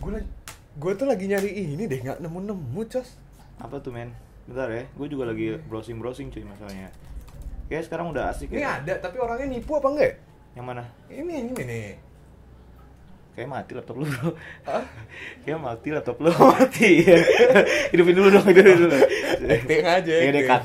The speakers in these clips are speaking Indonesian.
Gue tuh lagi nyari ini deh, nggak nemu Cos. Apa tuh men? Bentar ya, gue juga lagi browsing cuy masalahnya. Kayak sekarang udah asik Ini ya. ada, tapi orangnya nipu apa enggak? Yang mana? Ini nih. Kayak mati laptop lu bro. Kayak mati laptop lu mati ya. Hidupin dulu dong, hidupin dulu. Acting aja. Ya deh cut.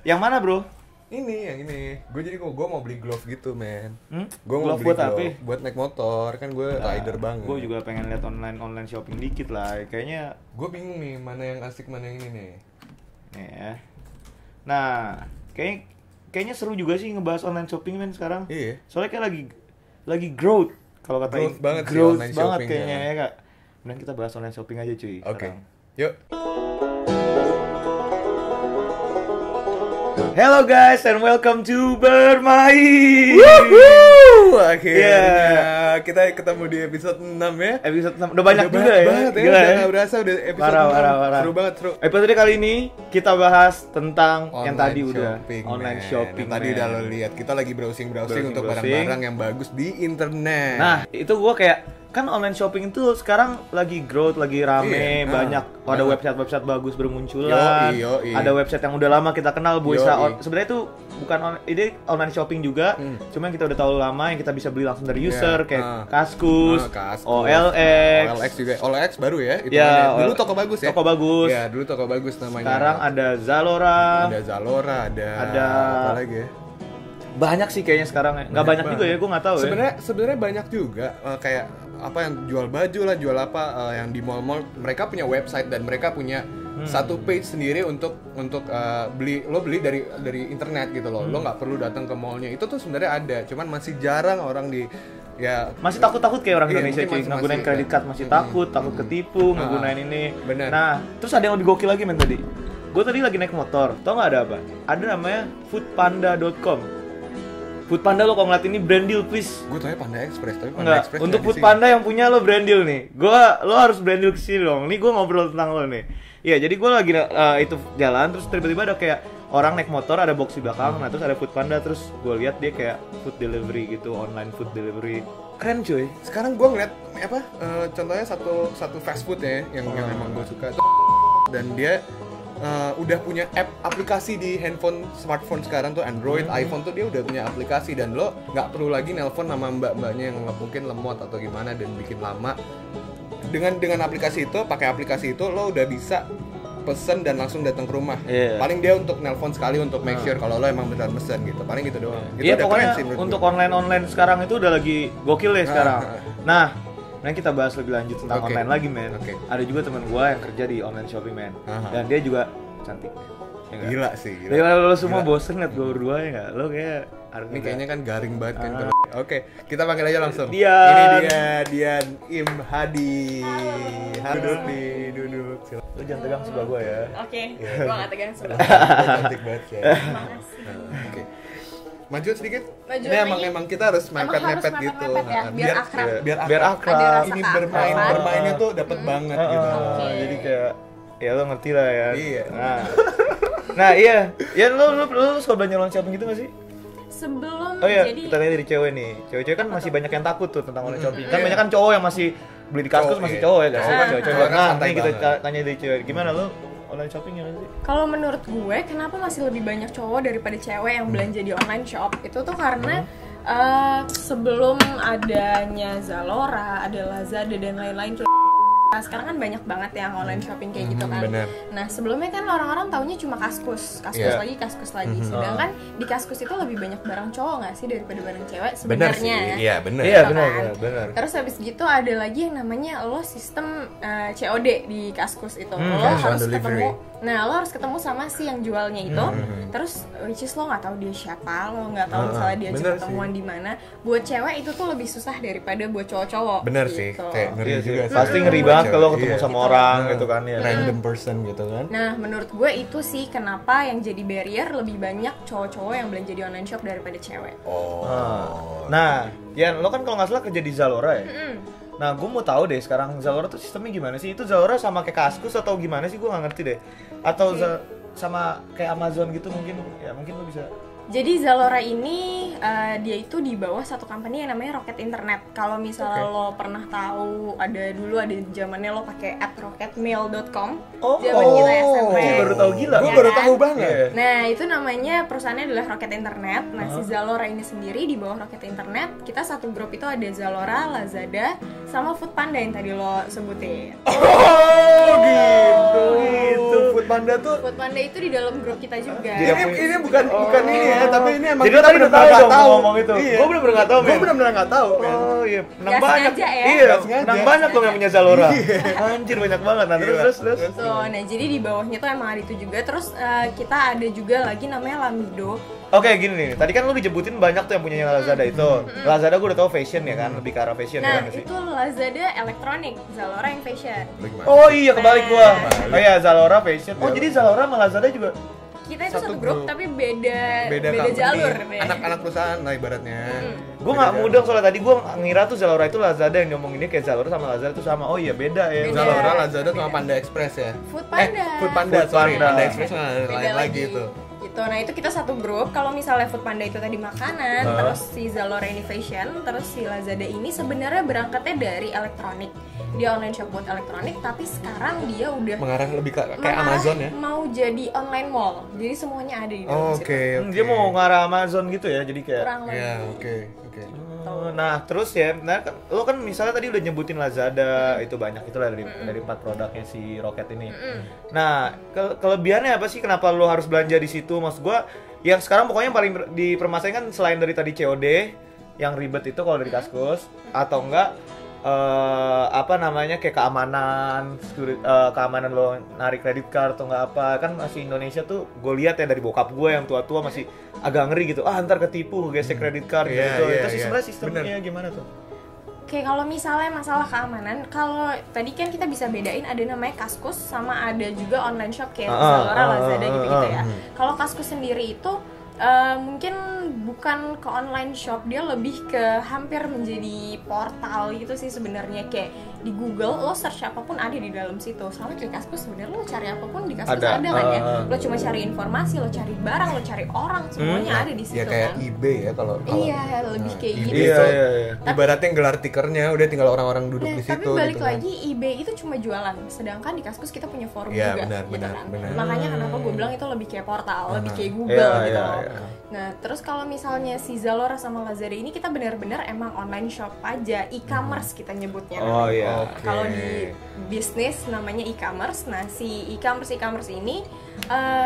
Yang mana bro? Ini yang ini. Gue mau beli glove gitu men. Gue mau Glove beli buat glove apa? buat naik motor. Kan gue rider banget. Gue juga pengen lihat online shopping dikit lah. Kayaknya Gue bingung nih mana yang asik mana yang ini nih. nih ya. Nah, kayaknya seru juga sih ngebahas online shopping men sekarang. Iya. Soalnya kayak lagi growth. Kalau kata Growth banget sih growth online banget shopping kayaknya ya. ya kak. Kemudian kita bahas online shopping aja cuy. Oke. sekarang. Yuk. Hello guys and welcome to Bermain. Woohoo! Akhirnya kita ketemu di episode 6 ya. Episode 6 udah banyak juga ya. Banget ya. Gila Udah ya. nggak berasa udah episode Parah. 6. Seru banget, seru. Episode kali ini kita bahas tentang yang tadi udah shopping, online man. shopping. Yang tadi man. udah lo lihat, kita lagi browsing untuk Browsing. barang-barang yang bagus di internet. Nah, itu gua kayak kan online shopping itu sekarang lagi growth, lagi rame, Iya, banyak ada website bagus bermunculan. Yoi. Ada website yang udah lama kita kenal, bisa Yoi. sebenarnya itu bukan ini online shopping juga, cuma yang kita udah tahu lama yang kita bisa beli langsung dari user kayak Kaskus, OLX juga. OLX baru ya itu. Ya, dulu toko bagus ya. Toko bagus. Ya, dulu toko bagus namanya. Sekarang ada Zalora. ada Zalora, ada apa lagi ya? Banyak sih kayaknya sekarang ya. Nggak banyak juga ya, gue nggak tahu ya. Sebenarnya banyak juga kayak apa yang jual baju lah, jual apa yang di mall-mall, mereka punya website dan mereka punya satu page sendiri untuk beli dari internet gitu loh. Lo nggak perlu datang ke mallnya. Itu tuh sebenarnya ada, cuman masih jarang orang di ya masih takut kayak orang Iya, Indonesia mungkin cuy, masih- ngegunain masih, credit card masih takut ketipu, ngegunain ini. bener. Nah, terus ada yang lebih gokil lagi men tadi. Gue tadi lagi naik motor, tau nggak ada apa? Ada namanya foodpanda.com. Foodpanda lo kalau ngeliat ini brand deal please. gue tanya Panda Express, tapi Panda Enggak, Express untuk nggak di sini. Foodpanda yang punya lo brand deal nih. Lo harus brand deal kesini dong. Nih gue ngobrol tentang lo nih. Iya, jadi gue lagi itu jalan terus tiba-tiba ada kayak orang naik motor, ada box di belakang. Nah, terus ada Foodpanda, terus gue lihat dia kayak food delivery gitu, online food delivery. Keren cuy. Sekarang gue ngeliat apa contohnya satu fast food ya yang emang gue suka tuh, dan dia udah punya aplikasi di handphone smartphone sekarang tuh Android, iPhone tuh dia udah punya aplikasi dan lo nggak perlu lagi nelpon sama mbak-mbaknya yang mungkin lemot atau gimana dan bikin lama. Dengan aplikasi itu, pakai aplikasi itu lo udah bisa pesen dan langsung datang ke rumah. Iya. Paling dia untuk nelpon sekali untuk make sure kalau lo emang benar pesen gitu. Paling gitu doang. Itu Iya udah pokoknya keren sih menurut untuk gue. online sekarang itu udah lagi gokil ya sekarang. Ah. Nah, nanti kita bahas lebih lanjut tentang Oke. online lagi men. Oke. Ada juga teman gua yang kerja di online shopping men, Aha. dan dia juga cantik. Ya nggak? Gila sih, gila. Daripada lo semua Gila. bosen liat gue berdua ya nggak? Lo kayak Ini kayaknya kan garing banget kan kalau. Oke, kita panggil aja langsung. Dian. Ini dia, Dian Im Hadi. Duduk nih, duduk. Silakan. lo jangan tegang sebelah gue ya. Oke, gua nggak tegang sebelah. Cantik banget ya. Makasih. Oke. Maju sedikit. Maju Ini lagi. emang kita harus mepet-mepet harus gitu. mepet-mepet ya, biar akrab. Biar akrab. Ada rasa Ini keakraban. bermainnya tuh dapat banget gitu. Oke. Jadi kayak ya lo ngerti lah ya. Iya. Nah iya, ya lo suka belanja online shopping gitu gak sih? Sebelum Oh iya, jadi kita lihat dari cewek nih. Cewek-cewek kan masih banyak yang takut tuh tentang online shopping. Kan banyak kan cowok yang masih beli di kaskus Cowok, masih iya. cowok ya guys. Cowok kan- Cewek-cewek. cowok kan Nah, santai ini kita banget. tanya dari cewek. Gimana lo online shopping ya sih? kalau menurut gue kenapa masih lebih banyak cowok daripada cewek yang belanja di online shop itu tuh karena sebelum adanya Zalora, ada Lazada dan lain-lain kayak sekarang kan banyak banget yang online shopping kayak gitu kan. bener. Nah sebelumnya kan orang-orang taunya cuma kaskus Iya. lagi, kaskus lagi. Sedangkan di kaskus itu lebih banyak barang cowok nggak sih daripada barang cewek Bener sebenarnya. sih. Iya, bener. Iya, Gitu benar, kan. benar. Terus habis gitu ada lagi yang namanya lo sistem COD di kaskus itu. Lo cash on harus delivery. ketemu. Nah, lo harus ketemu sama si yang jualnya itu. Terus which is lo nggak tahu dia siapa, lo nggak tahu misalnya dia bener ketemuan di mana. Buat cewek itu tuh lebih susah daripada buat cowok-cowok. Bener sih. gitu. Kayak ngeri Iya sih. juga sih. Pasti ngeri banget kalau ketemu Iya. sama orang gitu kan ya. Random person gitu kan. Nah, menurut gue itu sih kenapa yang jadi barrier lebih banyak cowok-cowok yang belanja di online shop daripada cewek. Oh. Nah, Yan, lo kan kalau nggak salah kerja di Zalora ya? Nah, gue mau tahu deh sekarang Zalora tuh sistemnya gimana sih? Itu Zalora sama kayak Kaskus atau gimana sih? Gue nggak ngerti deh. Atau sama kayak Amazon gitu mungkin? Ya mungkin lo bisa. Jadi Zalora ini dia itu di bawah satu company yang namanya Rocket Internet. Kalau misalnya lo pernah tahu ada zamannya lo pakai @rocketmail.com. Zaman kita SMP. Baru tahu gila. Gue Ya baru kan? tahu banget. Nah, itu namanya perusahaannya adalah Rocket Internet. Nah, si Zalora ini sendiri di bawah Rocket Internet, kita satu grup itu ada Zalora, Lazada, sama Foodpanda yang tadi lo sebutin. Oh gitu. Foodpanda tuh. Foodpanda itu di dalam grup kita juga. Ini bukan ini ya, tapi ini emang Jadi kita lo tadi udah tahu bener-bener dong nggak ngomong itu. Iya. Gue bener-bener nggak tahu, Gue men. bener-bener nggak tahu, men. Oh iya, menang Nggak banyak. sengaja ya? Iya, Nggak sengaja. menang banyak dong yang punya Zalora. Anjir banyak banget. Nah, terus. Tuh, nah jadi di bawahnya tuh emang ada itu juga. Terus kita ada juga lagi namanya Lamido. Oke, gini nih. Tadi kan lu dijebutin banyak tuh yang punya Lazada itu. Lazada gue udah tahu fashion ya kan, lebih ke arah fashion ya Nah, kan sih. itu Lazada elektronik, Zalora yang fashion. Oh iya, kebalik gua. Oh iya, Zalora fashion. Oh, jadi Zalora sama Lazada juga. Kita itu Satu satu grup grup. tapi beda company. jalur. Anak-anak perusahaan lah ibaratnya. Gue nggak mudeng soalnya tadi gue ngira tuh Zalora itu Lazada yang ngomonginnya kayak Zalora sama Lazada itu sama. Oh iya beda ya. Beda. Zalora, Lazada sama Panda Express ya. Foodpanda. Foodpanda, sorry. Foodpanda. Panda Express kan ada Beda lain lagi itu. Gitu. Nah, itu kita satu grup. Kalau misalnya Foodpanda itu tadi makanan, terus si Zalora ini fashion, terus si Lazada ini sebenarnya berangkatnya dari elektronik. Dia online shop buat elektronik, tapi sekarang dia udah Mengarah lebih kayak mengarah Amazon ya. mau jadi online mall. Jadi semuanya ada di dalam situ. Oke. Dia mau ngarah Amazon gitu ya, jadi kayak. Kurang lebih. Ya, oke. Nah terus ya, nah kan, lo kan misalnya tadi udah nyebutin Lazada itu banyak itu lah dari 4 produknya si Rocket ini. Nah kelebihannya apa sih? Kenapa lo harus belanja di situ? Maksud gua yang sekarang pokoknya yang paling dipermasalahin kan selain dari tadi COD yang ribet itu kalau dari Kaskus atau enggak apa namanya kayak keamanan keamanan lo narik kredit card atau enggak apa kan masih Indonesia tuh gue lihat ya dari bokap gue yang tua-tua masih agak ngeri gitu ntar ketipu gesek kredit card gitu itu sih sebenarnya sistemnya gimana tuh? Oke, kalau misalnya masalah keamanan, kalau tadi kan kita bisa bedain ada namanya Kaskus sama ada juga online shop kayak Zalora, Lazada gitu-gitu ya. Kalau Kaskus sendiri itu mungkin bukan ke online shop, dia lebih ke hampir menjadi portal gitu sih sebenarnya. Kayak di Google lo search apapun ada di dalam situ. Sama kayak Kaskus sebenarnya lo cari apapun di Kaskus ada kan ya. Lo cuma cari informasi, lo cari barang, lo cari orang, semuanya ada di situ Ya kayak kan. eBay ya kalau Iya, lebih kayak gitu. eBay itu Tapi- ibaratnya gelar tikernya udah tinggal orang-orang duduk Nah, di situ. tapi balik gitu kan. lagi eBay itu cuma jualan, sedangkan di Kaskus kita punya forum Iya, juga, benar, gitu benar, kan. benar. Makanya kenapa gue bilang itu lebih kayak portal, lebih kayak Google Iya, gitu iya, loh. iya. Nah, terus kalau misalnya si Zalora sama Lazada ini kita benar-benar emang online shop aja, e-commerce kita nyebutnya. Oh iya. Oke. Kalau di bisnis namanya e-commerce. Nah, si e-commerce ini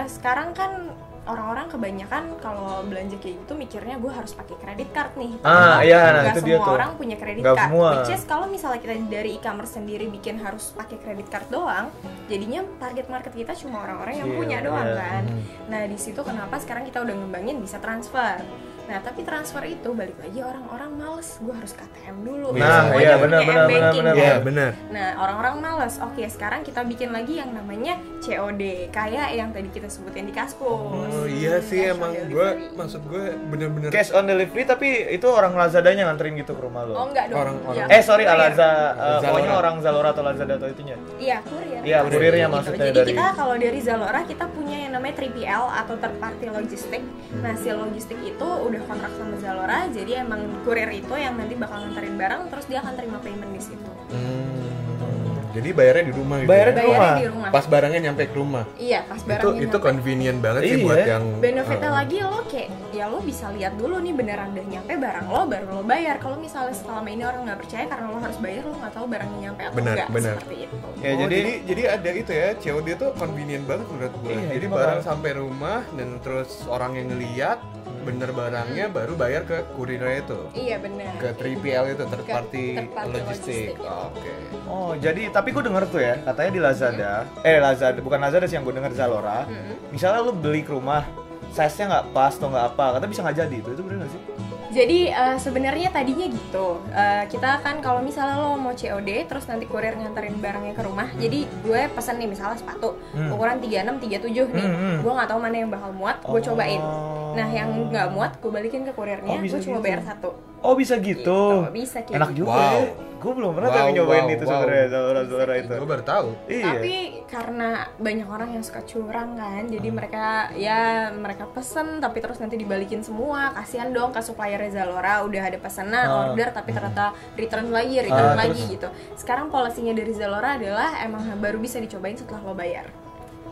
sekarang kan orang-orang kebanyakan kalau belanja kayak gitu mikirnya gue harus pakai kredit card nih. Iya, nah Nggak itu semua dia tuh. orang punya kredit Nggak card. semua. Which is kalau misalnya kita dari e-commerce sendiri bikin harus pakai kredit card doang, jadinya target market kita cuma orang-orang yang punya doang kan. Nah, di situ kenapa sekarang kita udah ngembangin bisa transfer. Nah, tapi transfer itu balik lagi orang-orang males, gue harus KTM dulu. Nah, Semuanya iya, punya benar, m-banking benar. kan. Iya, benar. Nah, orang-orang males. Oke, sekarang kita bikin lagi yang namanya COD, kayak yang tadi kita sebutin di Kaskus. Oh iya sih Cash on emang delivery. maksud gue bener-bener Cash on delivery tapi itu orang Lazadanya nganterin gitu ke rumah lo. Oh enggak dong. Orang-orang- Ya, Sorry, kurir. pokoknya Zalora. orang Zalora atau Lazada atau itunya. Iya, kurir. Iya, kurirnya Gitu. maksudnya Jadi dari- kita kalau dari Zalora kita punya yang namanya 3PL atau third party logistik. Nah, si logistik itu udah kontrak sama Zalora, jadi emang kurir itu yang nanti bakal nganterin barang terus dia akan terima payment di situ. Jadi bayarnya di rumah gitu. Bayarnya ya? di rumah. Bayarnya di rumah. Pas barangnya nyampe ke rumah. Iya, pas Itu barangnya itu nyampe. convenient banget sih Iya. buat yang Benefitnya lagi lo kayak ya lo bisa lihat dulu nih beneran udah nyampe barang lo baru lo bayar. Kalau misalnya selama ini orang nggak percaya karena lo harus bayar, lo nggak tahu barangnya nyampe atau Benar, enggak benar. seperti itu. Ya, Oh, jadi jadi ada itu ya, COD tuh convenient banget menurut gue. Iya, Jadi itu barang bakal- sampai rumah dan terus orang yang ngeliat bener barangnya baru bayar ke kurirnya itu. Iya benar. Ke 3PL itu third Ke party third party logistik. logistik, ya. Oke. Oh, jadi tapi gue denger tuh ya, katanya di Lazada, Lazada bukan Lazada sih yang gue denger Zalora. Misalnya lu beli ke rumah, size-nya nggak pas atau nggak apa, katanya bisa nggak jadi itu bener nggak sih? Jadi sebenarnya tadinya gitu. Kita kan kalau misalnya lo mau COD terus nanti kurir nganterin barangnya ke rumah. Jadi gue pesen nih misalnya sepatu ukuran 36 37 nih. Gue nggak tahu mana yang bakal muat, gue cobain. Nah yang nggak muat gue balikin ke kurirnya, gue cuma bayar 1. Oh bisa gitu. Bisa kayak Enak gitu. juga. Ya. Gue belum pernah tapi nyobain itu sebenarnya Zalora itu. Gue baru tahu. Iya. Tapi karena banyak orang yang suka curang kan, jadi mereka pesen tapi terus nanti dibalikin semua. Kasihan dong ke supplier Zalora, udah ada pesanan order tapi ternyata return lagi gitu. Sekarang polisinya dari Zalora adalah emang baru bisa dicobain setelah lo bayar.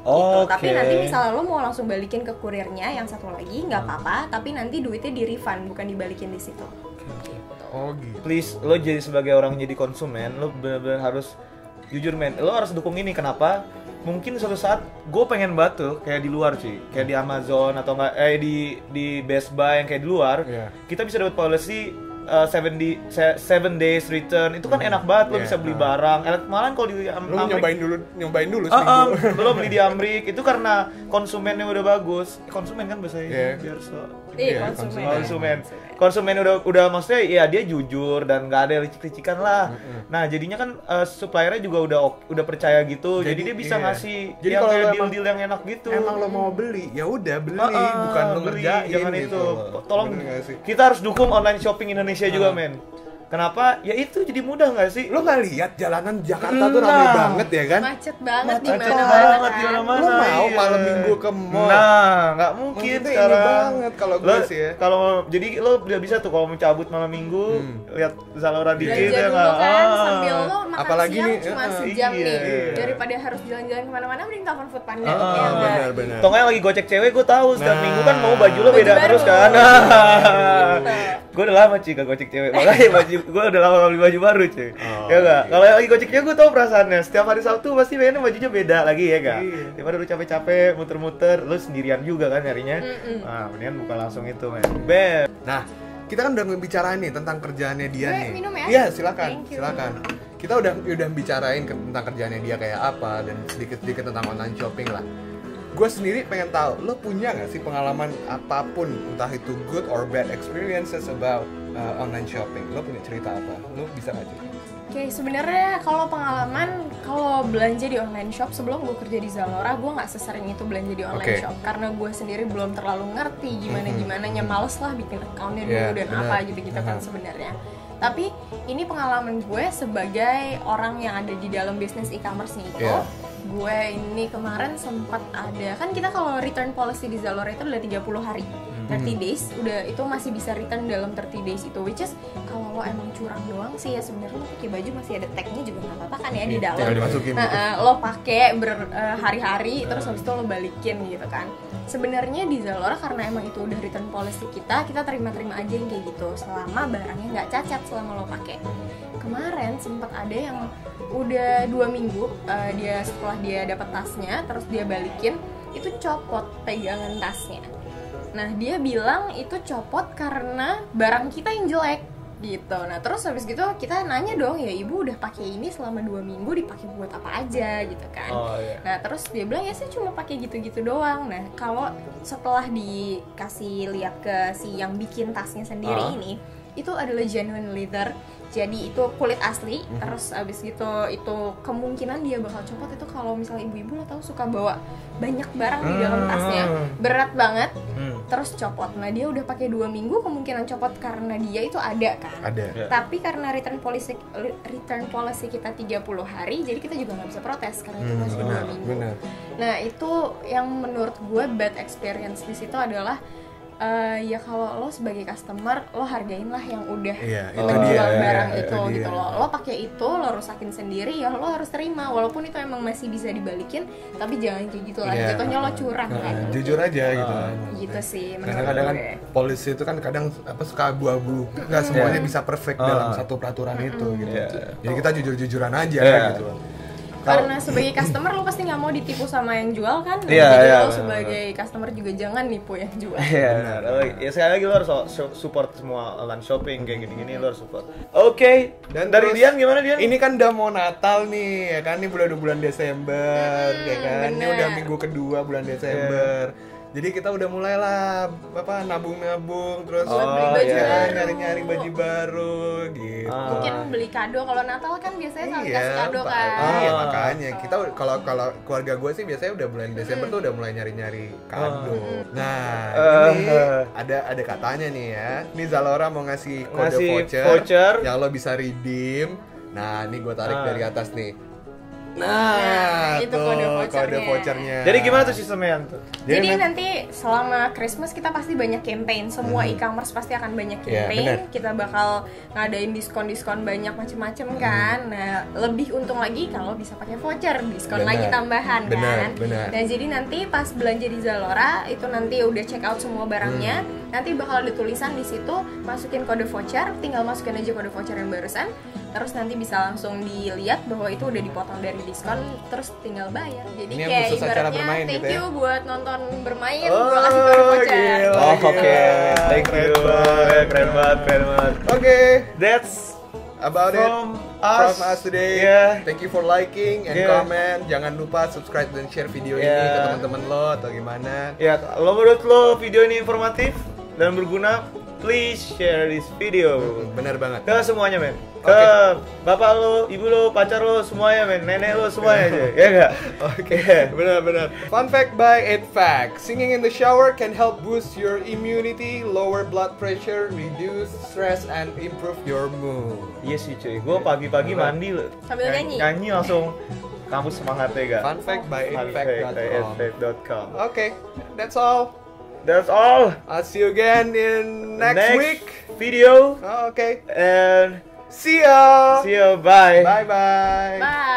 Gitu. Tapi nanti misalnya lo mau langsung balikin ke kurirnya yang satu lagi nggak apa-apa, tapi nanti duitnya di refund bukan dibalikin di situ. Oh gitu. Please, lo jadi sebagai orang jadi konsumen, lo benar-benar harus jujur men, lo harus dukung ini. Kenapa? Mungkin suatu saat gue pengen banget tuh kayak di luar sih, kayak di Amazon atau nggak di Best Buy yang kayak di luar, kita bisa dapat policy 7 days return. Itu kan enak banget, lo bisa beli barang. Malah kalau di Lo nyobain dulu seminggu. Lo beli di Amrik itu karena konsumennya udah bagus. Konsumen kan bahasanya biar konsumen udah maksudnya ya dia jujur dan nggak ada licik-licikan lah. Nah jadinya kan suppliernya juga udah percaya gitu. Jadi dia bisa ngasih jadi yang kalau kayak deal-deal yang enak gitu. Emang lo mau beli, ya udah beli, bukan lo ngerjain. Jangan gitu. itu. Tolong kita harus dukung online shopping Indonesia juga men. Kenapa? Ya itu jadi mudah nggak sih? Lo nggak lihat jalanan Jakarta tuh ramai banget ya kan? Macet banget di Macet mana-mana banget di mana-mana. Lo mau malam minggu ke mall? Nah, nggak mungkin Ini sekarang. banget kalau gue sih ya. Kalau jadi lo udah bisa tuh kalau mau cabut malam minggu lihat Zalora dikit belanja ya dulu nggak? kan sambil lo makan Apalagi siang nih, cuma sejam iya. nih daripada harus jalan-jalan kemana-mana mending telepon Foodpanda Benar. Tongnya lagi gocek cewek gue tahu setiap minggu kan mau baju lo Baju beda baru. terus kan. Gitu. Gue udah lama sih gak gocek cewek, makanya gue udah lama beli baju baru cuy. Ya enggak? Kalau lagi gocek cewek gue tau perasaannya. Setiap hari Sabtu pasti pengennya bajunya beda lagi ya enggak? Daripada lu capek-capek muter-muter, lu sendirian juga kan nyarinya. Nah, mendingan buka langsung itu men. Beb. Nah, kita kan udah ngebicarain nih tentang kerjaannya dia Gue nih. minum ya? Iya, silakan. Thank you. Silakan. Kita udah bicarain tentang kerjaannya dia kayak apa dan sedikit-sedikit tentang online shopping lah. Gue sendiri pengen tahu, lo punya nggak sih pengalaman apapun, entah itu good or bad experiences about online shopping? Lo punya cerita apa? Lo bisa nggak cerita? Oke, sebenarnya kalau pengalaman kalau belanja di online shop sebelum gue kerja di Zalora, gue nggak sesering itu belanja di online shop karena gue sendiri belum terlalu ngerti gimana-gimananya, males lah bikin accountnya dulu dan apa gitu-gitu kan sebenarnya. Tapi ini pengalaman gue sebagai orang yang ada di dalam bisnis e-commerce-nya itu. Gue ini kemarin sempat ada, kan kita kalau return policy di Zalora itu udah 30 hari 30 days, udah itu masih bisa return dalam 30 days itu, which is kalau lo emang curang doang sih ya sebenarnya lo pakai baju masih ada tagnya juga nggak apa-apa kan ya di dalam. Lo pakai berhari-hari terus habis itu lo balikin gitu kan. Sebenarnya di Zalora karena emang itu udah return policy kita terima-terima aja yang kayak gitu selama barangnya nggak cacat selama lo pakai. Kemarin sempat ada yang udah 2 minggu setelah dia dapat tasnya terus dia balikin itu copot pegangan tasnya. Nah dia bilang itu copot karena barang kita yang jelek gitu. Nah terus habis gitu kita nanya dong, ya ibu udah pakai ini selama 2 minggu dipakai buat apa aja gitu kan. Nah terus dia bilang ya saya cuma pakai gitu-gitu doang. Nah kalau setelah dikasih lihat ke si yang bikin tasnya sendiri ini, itu adalah genuine leather, jadi itu kulit asli. Terus abis gitu itu kemungkinan dia bakal copot itu kalau misalnya ibu-ibu lo tahu suka bawa banyak barang di dalam tasnya, berat banget, terus copot. Nah dia udah pakai 2 minggu, kemungkinan copot karena dia itu ada kan. Tapi karena return policy kita 30 hari, jadi kita juga nggak bisa protes karena itu masih 2 minggu. Nah itu yang menurut gue bad experience di situ adalah ya kalau lo sebagai customer lo hargain lah yang udah menjual barang itu gitu lo pakai itu lo rusakin sendiri ya lo harus terima walaupun itu emang masih bisa dibalikin, tapi jangan kayak gitu lah jatuhnya lo curang kan. Jujur aja gitu kan. Gitu sih menurut kadang-kadang kan polisi itu kan kadang suka abu-abu, nggak semuanya bisa perfect dalam satu peraturan itu gitu. Jadi kita jujur-jujuran aja gitu. Karena sebagai customer lo pasti nggak mau ditipu sama yang jual kan, jadi lo sebagai customer juga jangan nipu yang jual. Ya sekali lagi lo harus support semua online shopping kayak gini-gini, lo harus support. Oke. Dan dari Dian gimana Dian? Ini kan udah mau Natal nih ya kan, ini bulan Desember ya kan, ini udah minggu kedua bulan Desember. Jadi kita udah mulailah nabung-nabung terus Buat beli baju baru. nyari-nyari baju baru gitu. Mungkin beli kado, kalau Natal kan biasanya saling kasih kado Pak. kan. Iya, makanya kita kalau keluarga gue sih biasanya udah bulan Desember tuh udah mulai nyari-nyari kado. Nah, ini ada katanya nih ya. Ini Zalora mau ngasih kode voucher yang lo bisa redeem. Nah, ini gue tarik dari atas nih. Nah, itu tuh, kode vouchernya. Jadi gimana tuh sistemnya tuh? Jadi nanti selama Christmas kita pasti banyak campaign. Semua e-commerce pasti akan banyak campaign. Kita bakal ngadain diskon-diskon banyak macem-macem kan. Nah, lebih untung lagi kalau bisa pakai voucher, diskon lagi tambahan kan. Nah, jadi nanti pas belanja di Zalora itu nanti udah check out semua barangnya. Nanti bakal ada tulisan di situ, masukin kode voucher, tinggal masukin aja kode voucher yang barusan. Terus nanti bisa langsung dilihat bahwa itu udah dipotong dari diskon, terus tinggal bayar. Jadi ini kayak ibaratnya bermain, thank gitu you ya? buat nonton bermain, gua kasih kode voucher. Oke, thank you. Keren banget. Oke, That's about from it from us today. Yeah. Thank you for liking and comment. Jangan lupa subscribe dan share video ini ke teman-teman lo atau gimana. Ya, kalau menurut lo video ini informatif dan berguna, please share this video. Benar banget. Ke semuanya, men. Ke bapak lo, ibu lo, pacar lo, semuanya, men. Nenek lo, semuanya aja. Ya enggak? Oke, benar-benar. Fun fact by 8Fact. Singing in the shower can help boost your immunity, lower blood pressure, reduce stress, and improve your mood. Iya sih, cuy. Gue pagi-pagi mandi loh. Sambil nyanyi. Nyanyi langsung kampus semangat ya, gak? Fun fact by 8Fact.com. Okay, that's all. That's all. I'll see you again in next week video. Okay. And See ya. see you. Bye. Bye bye. Bye.